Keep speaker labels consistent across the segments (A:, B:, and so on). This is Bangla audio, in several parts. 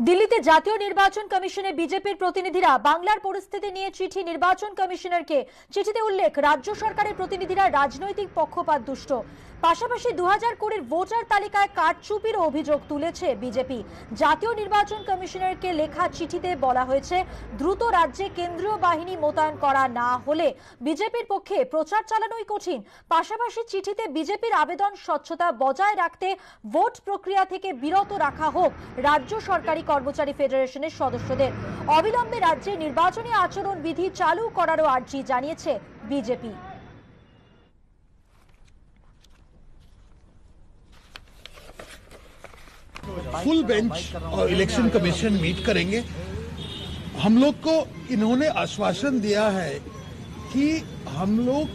A: দিল্লিতে জাতীয় নির্বাচন কমিশনে বিজেপির প্রতিনিধিরা বাংলার পরিস্থিতি নিয়ে চিঠি নির্বাচন কমিশনারকে। চিঠিতে উল্লেখ, রাজ্য সরকারের প্রতিনিধিরা রাজনৈতিক পক্ষপাত দুষ্ট। পাশাপাশি 2020 ভোটার তালিকায় কারচুপির অভিযোগ তুলেছে বিজেপি। জাতীয় নির্বাচন কমিশনারকে লেখা চিঠিতে বলা হয়েছে, দ্রুত রাজ্যে কেন্দ্রীয় বাহিনী মোতায়েন করা না হলে বিজেপির পক্ষে প্রচার চালানোই কঠিন। পাশাপাশি চিঠিতে বিজেপির আবেদন, স্বচ্ছতা বজায় রাখতে ভোট প্রক্রিয়া থেকে বিরত রাখা হোক রাজ্য সরকারি কর্মচারী ফেডারেশনের সদস্যদের। অবিলম্বে রাজ্যে নির্বাচনী আচরণ বিধি চালু করারও আর্জি জানিয়েছে বিজেপি।
B: फुल बेंच और इलेक्शन कमीशन मीट करेंगे। हम लोग को इन्होंने आश्वासन दिया है कि हम लोग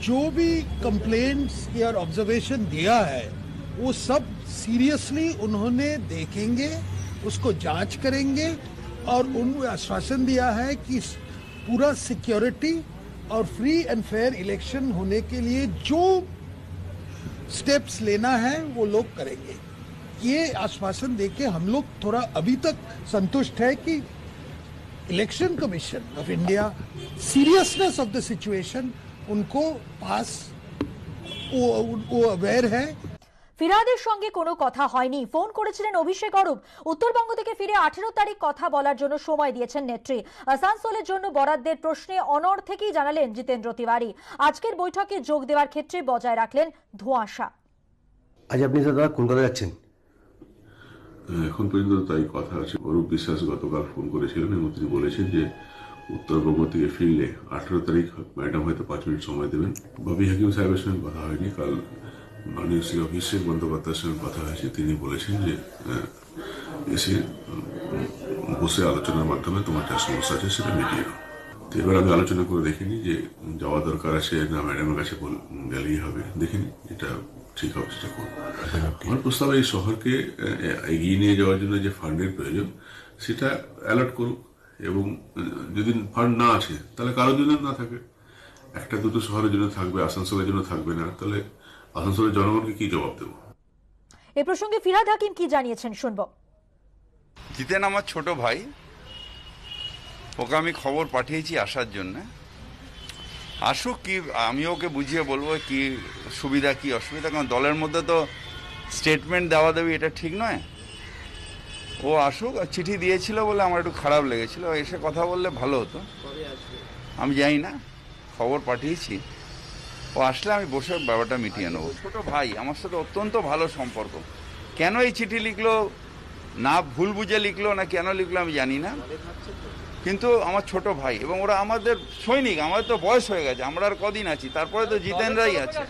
B: जो भी कंप्लेंट्स या ऑब्जर्वेशन दिया है वो सब सीरियसली उन्होंने देखेंगे, उसको जांच करेंगे और उन्होंने आश्वासन दिया है कि पूरा सिक्योरिटी और फ्री एंड फेयर इलेक्शन होने के लिए जो स्टेप्स लेना है वो लोग करेंगे। ये आश्वासन देके हम लोग थोड़ा अभी तक संतुष्ट है कि election commission of India seriousness of the situation उनको पास वो अवेयर है।
A: ফিরহাদের সঙ্গে কোনো কথা হয়নি। ফোন করেছিলেন অভিষেক অরূপ। উত্তরবঙ্গ থেকে ফিরে 18 তারিখ কথা বলার জন্য সময় দিয়েছেন নেত্রী। আসানসোলের জন্য বরাদ্দের প্রশ্নে অনড় থেকেই জানালেন জিতেন্দ্র তিওয়ারি। আজকের বৈঠকে যোগ দেওয়ার ক্ষেত্রে বজায় রাখলেন ধোঁয়াশা।
C: আজ আপনি দাদা কলকাতা যাচ্ছেন?
D: এখন পর্যন্ত তাই কথা আছে। অরূপ বিশ্বাস গতকাল ফোন করেছিলেন এবং তিনি বলেছেন যে উত্তরবঙ্গ থেকে ফিরলে 18 তারিখ ম্যাডাম হয়তো 5 মিনিট সময় দেবেন। ববি হাকিম সাহেবের সঙ্গে কথা হয়নি, কাল মাননীয় শ্রী অভিষেক বন্দ্যোপাধ্যায়ের সঙ্গে কথা হয়েছে। তিনি বলেছেন যে এসে বসে আলোচনার মাধ্যমে তোমার যা সমস্যা আছে সেটা মিটিয়ে দাও। তো এবার আমি আলোচনা করে দেখিনি যে যাওয়া দরকার আছে না ম্যাডামের কাছে গেলেই হবে, দেখিনি এটা ঠিক হবে সেটা করবো। আমার প্রস্তাব এই শহরকে এগিয়ে নিয়ে যাওয়ার জন্য যে ফান্ডের প্রয়োজন সেটা অ্যালট করুক, এবং যদি ফান্ড না আছে তাহলে কারোর জন্য না থাকে, একটা দুটো শহরের জন্য থাকবে, আসানসোলের জন্য থাকবে না, তাহলে আসানসোলের জনগণকে কি জবাব দেবো?
A: এ প্রসঙ্গে ফিরহাদ হাকিম কি জানিয়েছেন শুনবো।
E: জিতেন আমার ছোট ভাই, ওকে আমি খবর পাঠিয়েছি আসার জন্য। আসুক, কি আমি ওকে বুঝিয়ে বলবো কি সুবিধা কি অসুবিধা, কারণ দলের মধ্যে তো স্টেটমেন্ট দেওয়া দেবে এটা ঠিক নয়। ও আসুক। চিঠি দিয়েছিল বলে আমার একটু খারাপ লেগেছিল, এসে কথা বললে ভালো হতো। আমি জানি না, খবর পাঠিয়েছি, ও আসলে আমি বসে ব্যাপারটা মিটিয়ে নেবো। ছোট ভাই, আমার সাথে অত্যন্ত ভালো সম্পর্ক। কেন এই চিঠি লিখলো, না ভুল বুঝে লিখলো না কেন লিখলো আমি জানি না, কিন্তু আমার ছোট ভাই এবং ওরা আমাদের সৈনিক। আমাদের তো বয়স হয়ে গেছে, আমরা আর কদিন আছি, তারপরে তো জিতেনরাই আছে।